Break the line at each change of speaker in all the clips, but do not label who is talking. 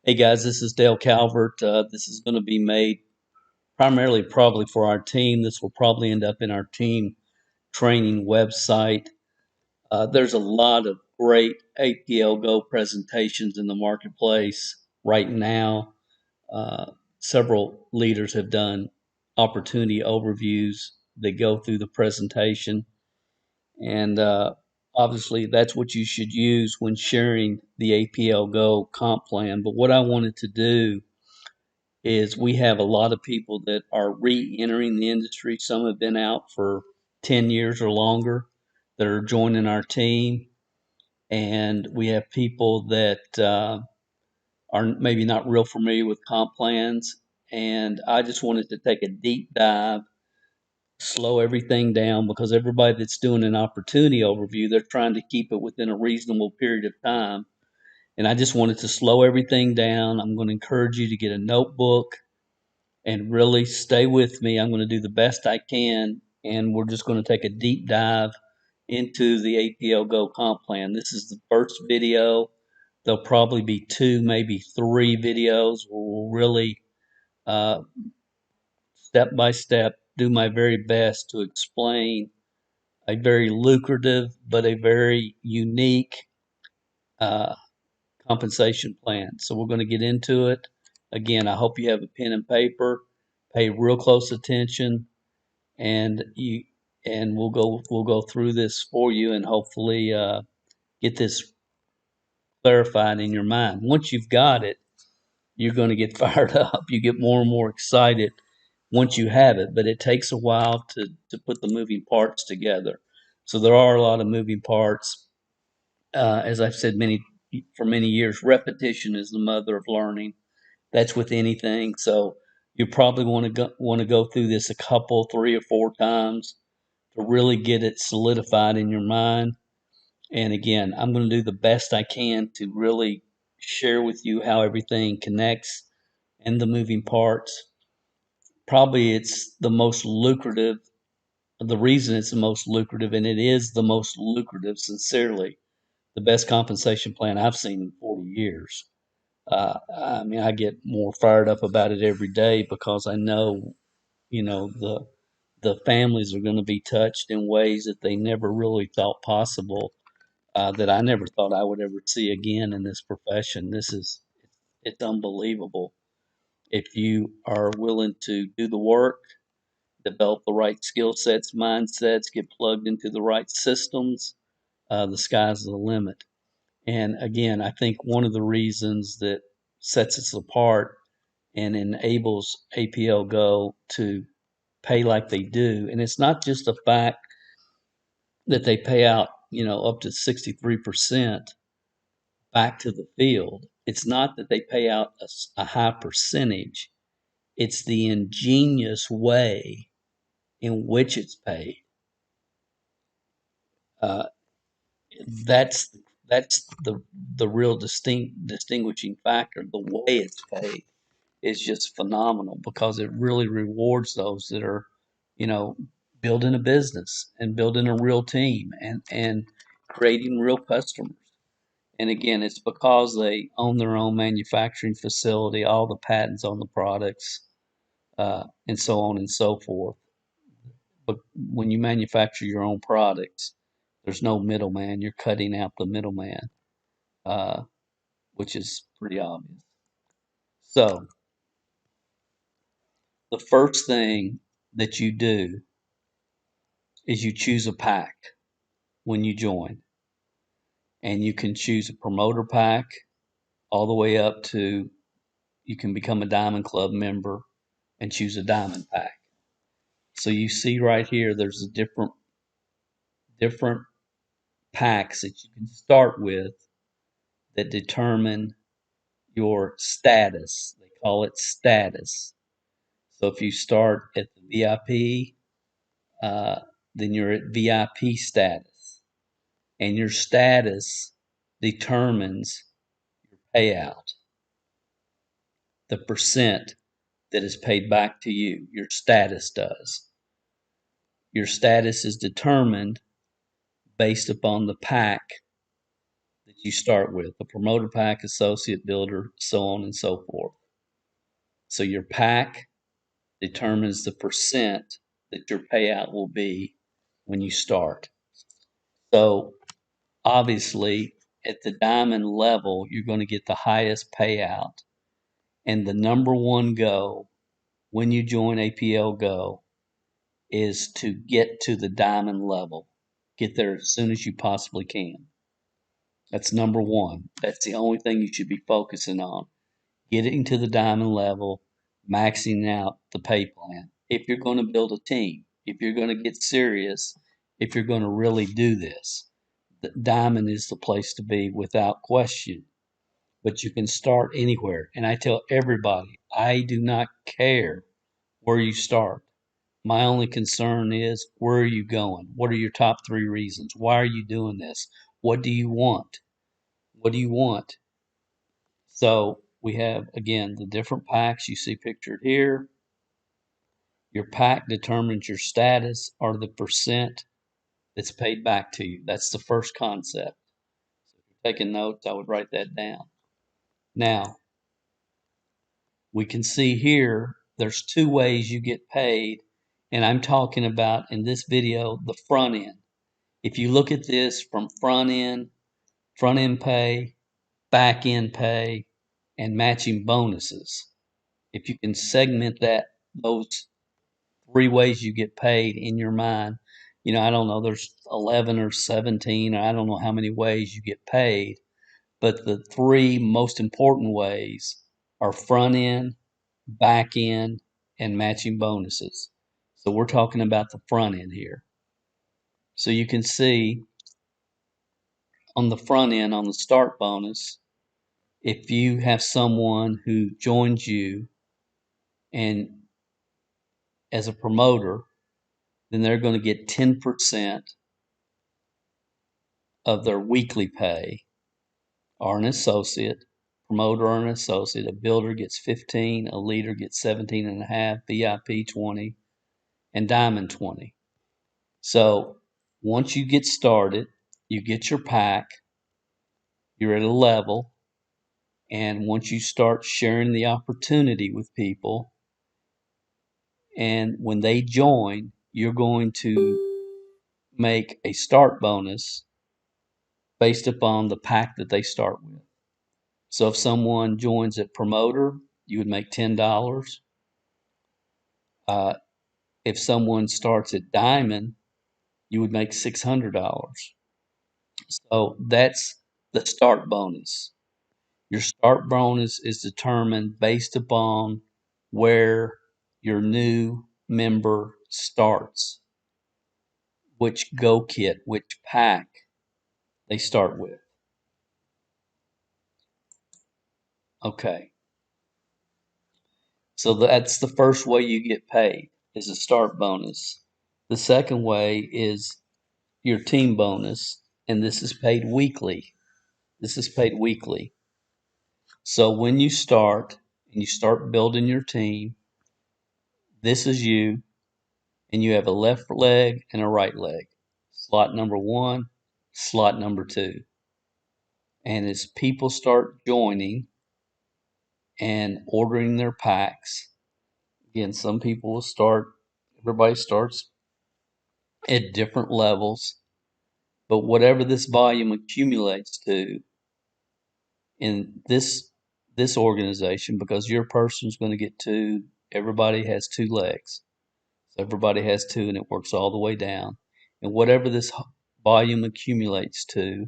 Hey guys, this is Dale Calvert. This is going to be made primarily probably for our team. This will probably end up in our team training website. There's a lot of great APLGO presentations in the marketplace right now. Several leaders have done opportunity overviews that go through the presentation. And obviously, that's what you should use when sharing the APLGO comp plan. But what I wanted to do is we have a lot of people that are re-entering the industry. Some have been out for 10 years or longer that are joining our team. And we have people that are maybe not real familiar with comp plans. And I just wanted to take a deep dive, slow everything down, because everybody that's doing an opportunity overview, they're trying to keep it within a reasonable period of time. And I just wanted to slow everything down. I'm going to encourage you to get a notebook and really stay with me. I'm going to do the best I can, and we're just going to take a deep dive into the APLGO comp plan. This is the first video. There'll probably be 2, maybe 3 videos where we'll really step by step do my very best to explain a very lucrative but a very unique uh, compensation plan. So we're going to get into it. Again, I hope you have a pen and paper. Pay real close attention, and we'll go through this for you, and hopefully get this clarified in your mind. Once you've got it, you're going to get fired up. You get more and more excited once you have it, but it takes a while to put the moving parts together. So there are a lot of moving parts. As I've said for many years, repetition is the mother of learning. That's with anything. So you probably want to go through this a couple, 3 or 4 times to really get it solidified in your mind. And again, I'm going to do the best I can to really share with you how everything connects and the moving parts. Probably it's the most lucrative. The reason it's the most lucrative, and it is the most lucrative, sincerely, the best compensation plan I've seen in 40 years. I mean, I get more fired up about it every day because I know, the families are going to be touched in ways that they never really thought possible, that I never thought I would ever see again in this profession. It's unbelievable. If you are willing to do the work, develop the right skill sets, mindsets, get plugged into the right systems, the sky's the limit. And again, I think one of the reasons that sets us apart and enables APLGO to pay like they do, and it's not just the fact that they pay out, up to 63% back to the field. It's not that they pay out a high percentage. It's the ingenious way in which it's paid. Uh, that's the real distinguishing factor. The way it's paid is just phenomenal because it really rewards those that are, you know, building a business and building a real team and creating real customers. And again, it's because they own their own manufacturing facility, all the patents on the products, and so on and so forth. But when you manufacture your own products, there's no middleman. You're cutting out the middleman, uh, which is pretty obvious. So the first thing that you do is you choose a pack when you join. And you can choose a promoter pack all the way up to you can become a Diamond Club member and choose a diamond pack. So you see right here, there's a different packs that you can start with that determine your status. They call it status. So if you start at the VIP, then you're at VIP status, and your status determines your payout, the percent that is paid back to you. Your status does. Your status is determined based upon the pack that you start with, the promoter pack, associate, builder, so on and so forth. So your pack determines the percent that your payout will be when you start. So obviously at the diamond level, you're going to get the highest payout. And the number one goal when you join APLGO is to get to the diamond level. Get there as soon as you possibly can. That's number one. That's the only thing you should be focusing on. Getting to the diamond level, maxing out the pay plan. If you're going to build a team, if you're going to get serious, if you're going to really do this, the diamond is the place to be without question. But you can start anywhere. And I tell everybody, I do not care where you start. My only concern is, where are you going? What are your top 3 reasons? Why are you doing this? What do you want? What do you want? So we have, again, the different packs you see pictured here. Your pack determines your status or the percent that's paid back to you. That's the first concept. So if you're taking notes, I would write that down. Now, we can see here there's 2 ways you get paid, and I'm talking about in this video the front end. If you look at this from front end pay, back end pay, and matching bonuses, if you can segment those 3 ways you get paid in your mind, I don't know, there's 11 or 17, or I don't know how many ways you get paid, but the 3 most important ways are front end, back end, and matching bonuses. So we're talking about the front end here. So you can see on the front end, on the start bonus, if you have someone who joins you and as a promoter, then they're going to get 10% of their weekly pay, or an associate, promoter or an associate. A builder gets 15, a leader gets 17.5, VIP 20, and diamond 20. So once you get started, you get your pack, you're at a level, and once you start sharing the opportunity with people, and when they join, you're going to make a start bonus based upon the pack that they start with. So if someone joins at promoter, you would make $10. If someone starts at diamond, you would make $600. So that's the start bonus. Your start bonus is determined based upon where your new member starts, which go kit, which pack they start with. Okay, so that's the first way you get paid, is a start bonus. The second way is your team bonus, and this is paid weekly. This is paid weekly. So when you start and you start building your team, this is you, and you have a left leg and a right leg. Slot number 1, slot number 2. And as people start joining and ordering their packs, again, some people will start, everybody starts at different levels, but whatever this volume accumulates to in this organization, because your person's going to get 2, everybody has 2 legs. So everybody has 2, and it works all the way down. And whatever this volume accumulates to,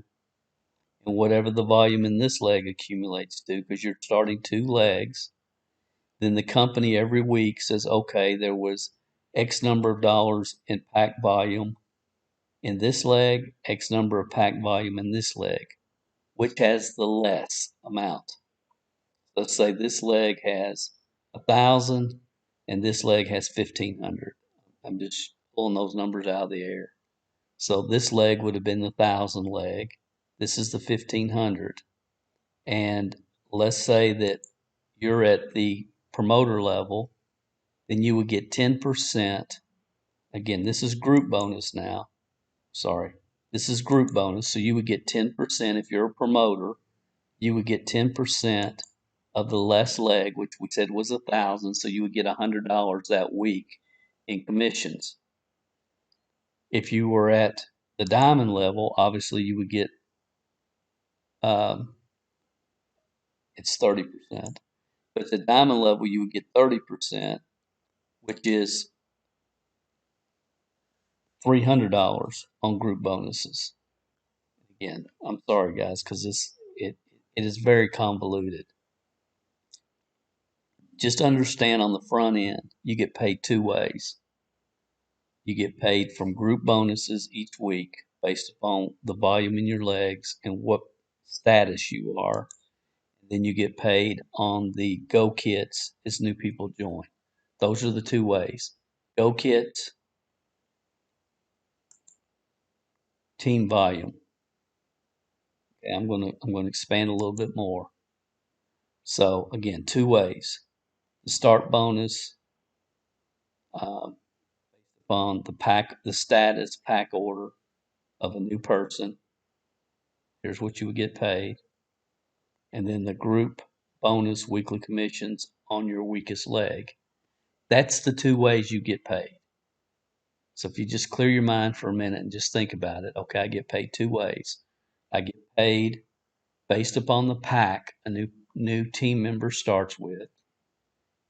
and whatever the volume in this leg accumulates to, because you're starting 2 legs, then the company every week says, okay, there was X number of dollars in pack volume in this leg, X number of pack volume in this leg, which has the less amount. Let's say this leg has 1,000 and this leg has 1,500. I'm just pulling those numbers out of the air. So this leg would have been the 1,000 leg. This is the 1,500. And let's say that you're at the promoter level, then you would get 10%. Again, this is group bonus now. Sorry. This is group bonus, so you would get 10% if you're a promoter. You would get 10% of the less leg, which we said was 1,000, so you would get $100 that week in commissions. If you were at the diamond level, obviously you would get it's 30%. But at the diamond level, you would get 30%, which is $300 on group bonuses. Again, I'm sorry guys, because it is very convoluted. Just understand on the front end, you get paid two ways. You get paid from group bonuses each week based upon the volume in your legs and what status you are. Then you get paid on the go kits as new people join. Those are the two ways. Go kits, team volume. Okay, I'm gonna expand a little bit more. So again, two ways. The start bonus based upon the status pack order of a new person. Here's what you would get paid. And then the group bonus weekly commissions on your weakest leg. That's the two ways you get paid. So if you just clear your mind for a minute and just think about it, okay, I get paid two ways. I get paid based upon the pack a new team member starts with,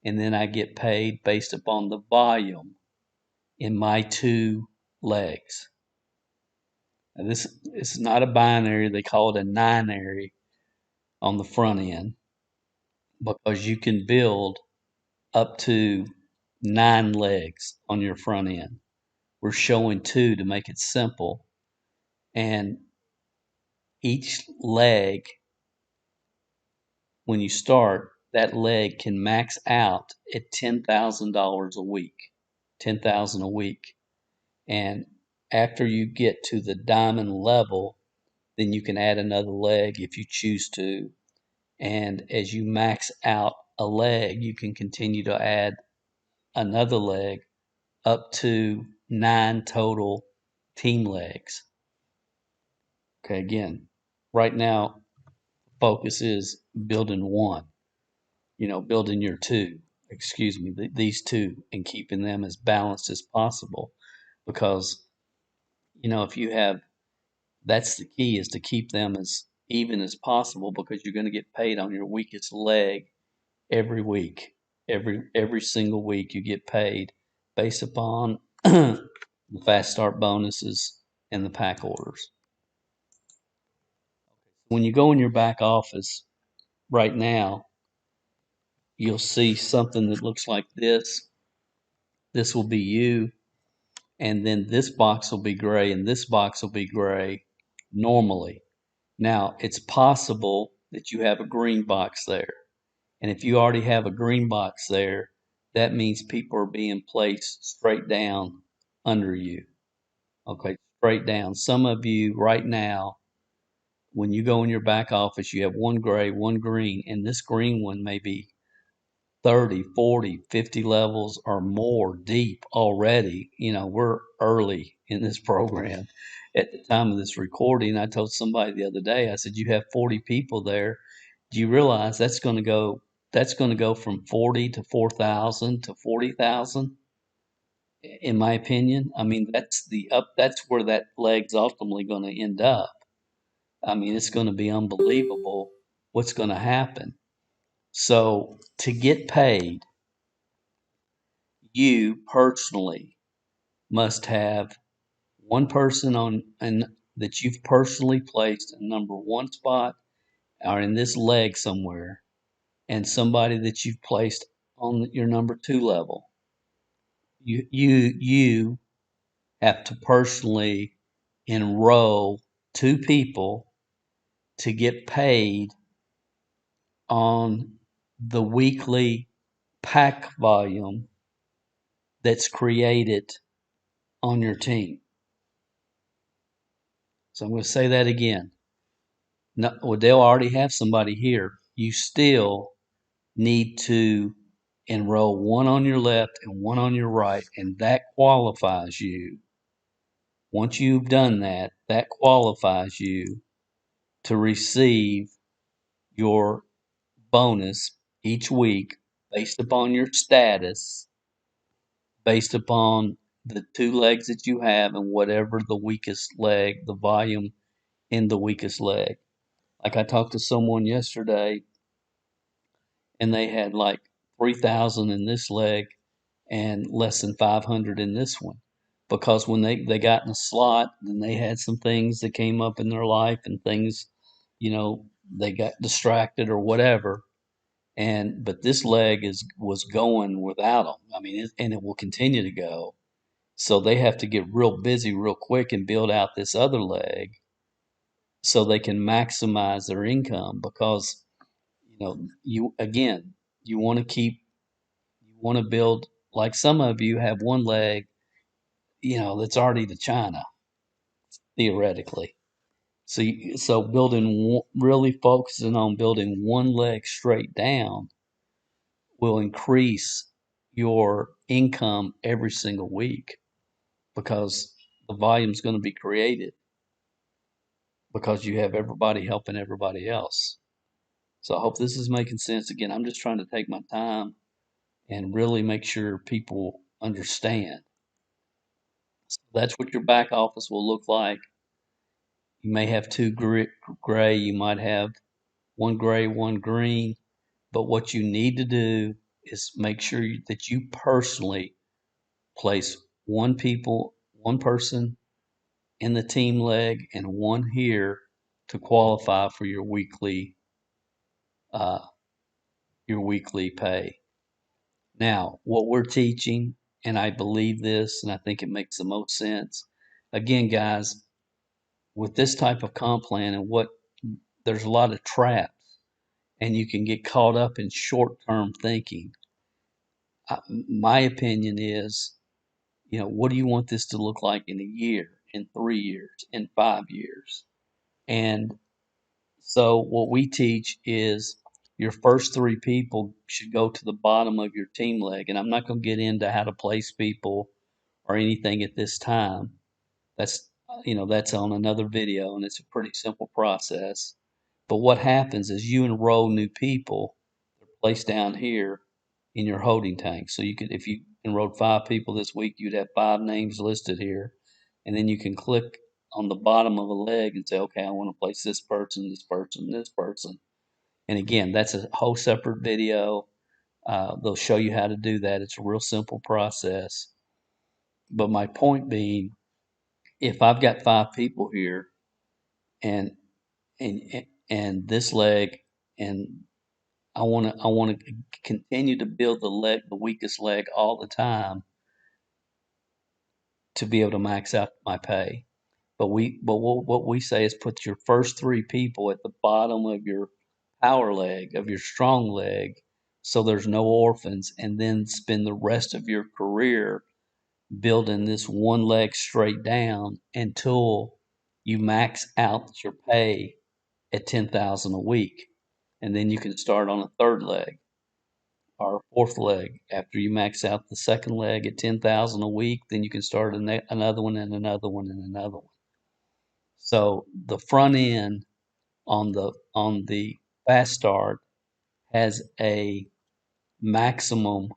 and then I get paid based upon the volume in my two legs. And this is not a binary, they call it a ninary on the front end, because you can build up to 9 legs on your front end. We're showing 2 to make it simple, and each leg, when you start, that leg can max out at $10,000 a week, 10,000 a week. And after you get to the diamond level, then you can add another leg if you choose to. And as you max out a leg, you can continue to add another leg up to 9 total team legs. Okay, again, right now, focus is building one, building your two, these two, and keeping them as balanced as possible. Because, if you have, that's the key, is to keep them as even as possible, because you're going to get paid on your weakest leg every week. Every single week you get paid based upon the fast start bonuses and the pack orders. When you go in your back office right now, you'll see something that looks like this. This will be you, and then this box will be gray, and this box will be gray normally. Now, it's possible that you have a green box there. And if you already have a green box there, that means people are being placed straight down under you. Okay, straight down. Some of you right now, when you go in your back office, you have one gray, one green, and this green one may be 30, 40, 50 levels or more deep already. We're early in this program. At the time of this recording, I told somebody the other day, I said, you have 40 people there. Do you realize that's going to go from 40 to 4,000 to 40,000? In my opinion, I mean, that's where that leg's ultimately going to end up. I mean, it's going to be unbelievable what's going to happen. So to get paid, you personally must have one person that you've personally placed in number one spot or in this leg somewhere, and somebody that you've placed on your number 2 level. You have to personally enroll 2 people to get paid on the weekly pack volume that's created on your team. So I'm going to say that again. No, well, they'll already have somebody here. You still need to enroll one on your left and one on your right, and that qualifies you Once you've done that, that qualifies you to receive your bonus each week based upon your status, based upon the two legs that you have and whatever the weakest leg, the volume in the weakest leg. Like I talked to someone yesterday and they had like 3,000 in this leg and less than 500 in this one. Because when they got in a slot, then they had some things that came up in their life and things, they got distracted or whatever. But this leg was going without them. I mean, and it will continue to go. So they have to get real busy real quick and build out this other leg so they can maximize their income because you want to build, like some of you have one leg, that's already to China theoretically. So really focusing on building one leg straight down will increase your income every single week because the volume is going to be created because you have everybody helping everybody else. So I hope this is making sense. Again, I'm just trying to take my time and really make sure people understand. So that's what your back office will look like. You may have two gray, you might have one gray, one green, but what you need to do is make sure that you personally place one person in the team leg and one here to qualify for uh, your weekly pay. Now, what we're teaching, and I believe this, and I think it makes the most sense. Again, guys, with this type of comp plan there's a lot of traps, and you can get caught up in short-term thinking. My opinion is, what do you want this to look like in a year, in 3 years, in 5 years? And so what we teach is your first three people should go to the bottom of your team leg. And I'm not going to get into how to place people or anything at this time. That's on another video, and it's a pretty simple process. But what happens is you enroll new people, they're placed down here in your holding tank. So if you enrolled 5 people this week, you'd have 5 names listed here. And then you can click on the bottom of a leg and say, okay, I want to place this person, this person, this person. And again, that's a whole separate video. They'll show you how to do that. It's a real simple process. But my point being, if I've got 5 people here and and this leg, and I want to continue to build the weakest leg all the time to be able to max out my pay. What we say is put your first 3 people at the bottom of your power leg, of your strong leg, so there's no orphans, and then spend the rest of your career building this one leg straight down until you max out your pay at 10,000 a week. And then you can start on a third leg or a fourth leg. After you max out the second leg at 10,000 a week, then you can start another one and another one and another one. So the front end on the fast start has a maximum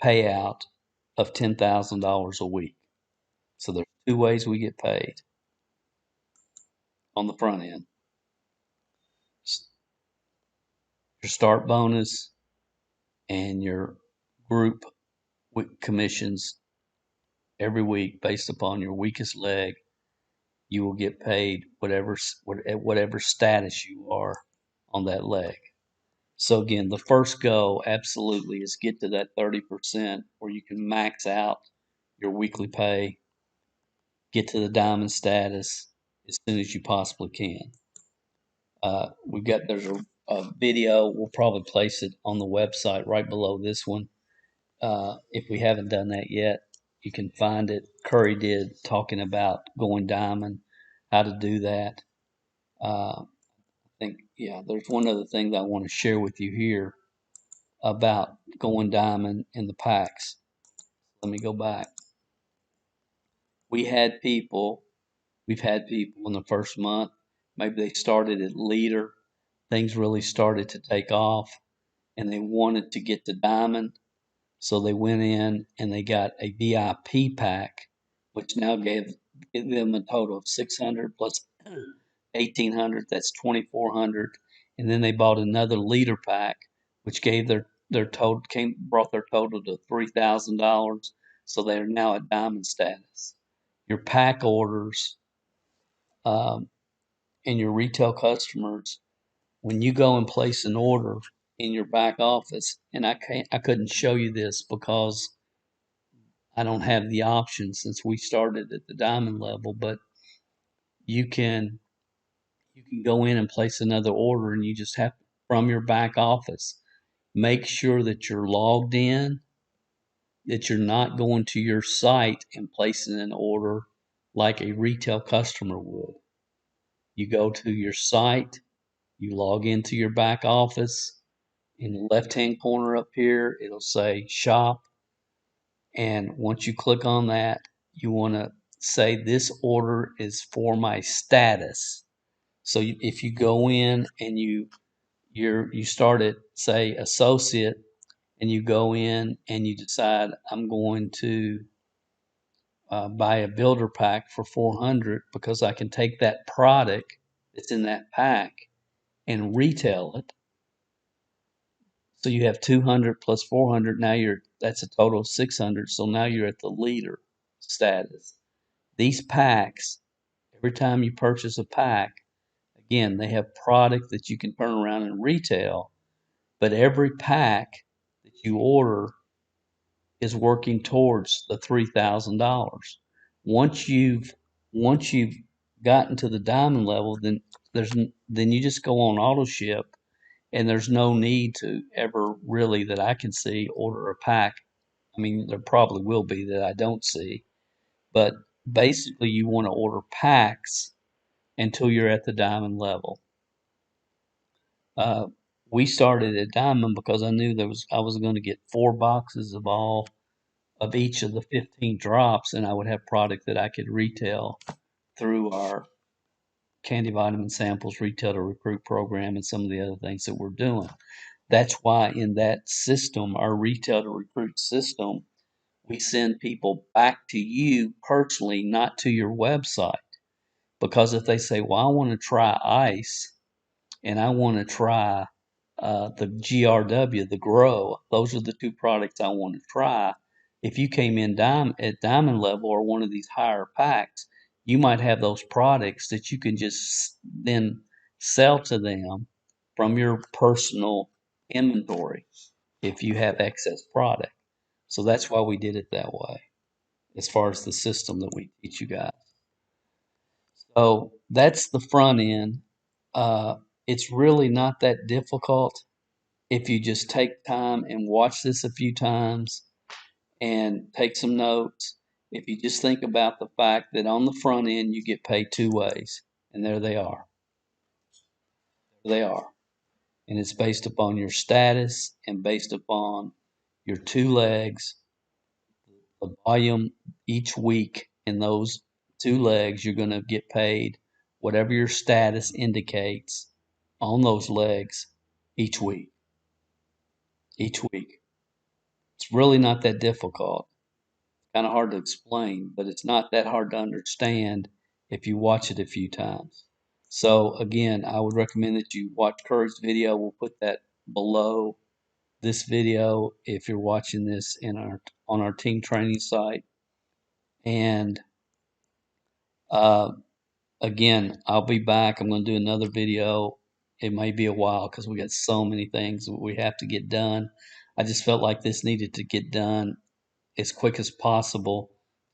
payout of $10,000 a week. So there's 2 ways we get paid on the front end. Your start bonus and your group commissions every week based upon your weakest leg. You will get paid at whatever status you are on that leg. So again, the first goal absolutely is get to that 30% where you can max out your weekly pay, get to the diamond status as soon as you possibly can. There's a video. We'll probably place it on the website right below this one. If we haven't done that yet, you can find it. Curry did, talking about going diamond, how to do that. I think, there's one other thing that I want to share with you here about going diamond in the packs. Let me go back. We've had people in the first month, maybe they started at leader, things really started to take off, and they wanted to get to diamond. So they went in and they got a VIP pack, which now gave them a total of 600 plus 1800. That's 2400. And then they bought another leader pack, which gave their total brought their total to $3,000. So they are now at diamond status. Your pack orders um, and your retail customers, when you go and place an order in your back office, and I couldn't show you this because I don't have the option since we started at the diamond level, but you can go in and place another order, and you just have from your back office make sure that you're logged in, that you're not going to your site and placing an order like a retail customer would. You go to your site, you log into your back office. In the left hand corner up here, it'll say shop. And once you click on that, you want to say this order is for my status. So if you go in and you start at say associate, and you go in and you decide I'm going to buy a builder pack for 400 because I can take that product that's in that pack and retail it. So you have 200 plus 400. Now that's a total of 600. So now you're at the leader status. These packs, every time you purchase a pack, again, they have product that you can turn around and retail, but every pack that you order is working towards the $3,000. Once you've once you've gotten to the diamond level, then you just go on auto ship, and there's no need to ever really that I can see order a pack. I mean, there probably will be that I don't see, but basically you want to order packs until you're at the diamond level. Uh, we started at diamond because I knew I was going to get 4 boxes of each of the 15 drops, and I would have product that I could retail through our candy vitamin samples retail to recruit program and some of the other things that we're doing. That's why in that system, our retail to recruit system, we send people back to you personally, not to your website. Because if they say, well, I want to try ice and I want to try the GRW, the Grow, those are the two products I want to try. If you came in at diamond level or one of these higher packs, you might have those products that you can just then sell to them from your personal inventory if you have excess product. So that's why we did it that way as far as the system that we teach you guys. So that's the front end. It's really not that difficult if you just take time and watch this a few times and take some notes. If you just think about the fact that on the front end you get paid 2 ways, and there they are. There they are. And it's based upon your status and based upon your 2 legs, the volume each week in those 2 legs. You're going to get paid whatever your status indicates on those legs each week. Each week. It's really not that difficult. Kind of hard to explain, but it's not that hard to understand if you watch it a few times. So again, I would recommend that you watch Curry's video. We'll put that below this video if you're watching this on our team training site. And uh, again, I'll be back. I'm going to do another video. It may be a while because we got so many things that we have to get done. I just felt like this needed to get done as quick as possible.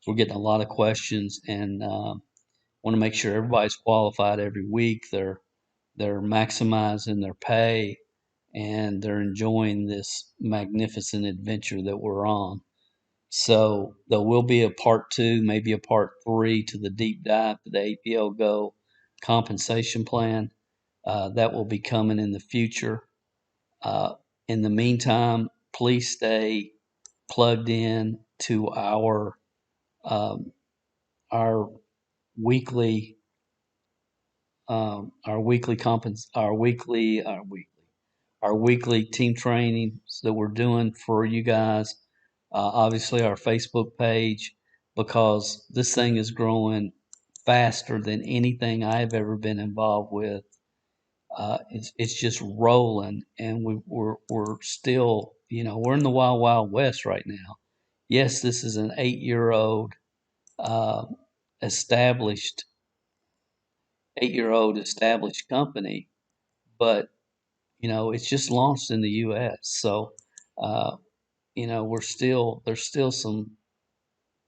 We're getting a lot of questions, and want to make sure everybody's qualified every week. They're maximizing their pay, and they're enjoying this magnificent adventure that we're on. So there will be a part 2, maybe a part 3 to the deep dive to the APLGO compensation plan. That will be coming in the future. In the meantime, please stay plugged in to um, our weekly our weekly compens our weekly team trainings that we're doing for you guys. Obviously, our Facebook page, because this thing is growing faster than anything I've ever been involved with. It's just rolling, and we're still, we're in the wild wild west right now. Yes, this is an 8-year old uh, established 8-year old established company, but it's just launched in the U.S. So uh, we're still there's still some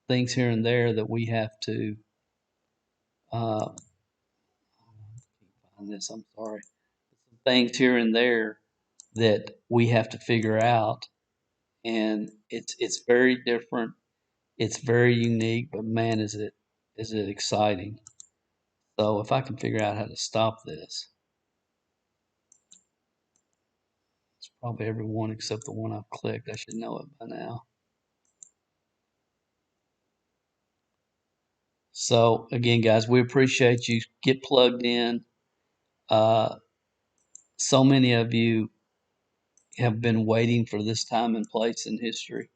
things here and there that we have to uh, find this. I'm sorry, some things here and there that we have to figure out, and it's very different. It's very unique, but man, is it exciting. So if I can figure out how to stop this, it's probably every one except the one I've clicked. I should know it by now. So again, guys, we appreciate you. Get plugged in. Uh, so many of you have been waiting for this time and place in history.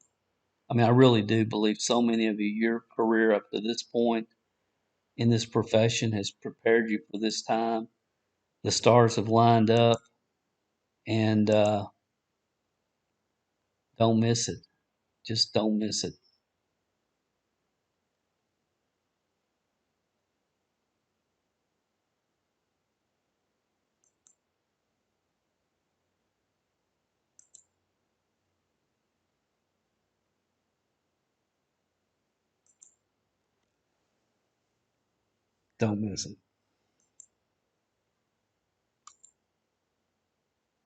I mean, I really do believe so many of you, your career up to this point in this profession has prepared you for this time. The stars have lined up, and don't miss it. Just don't miss it. Don't miss it.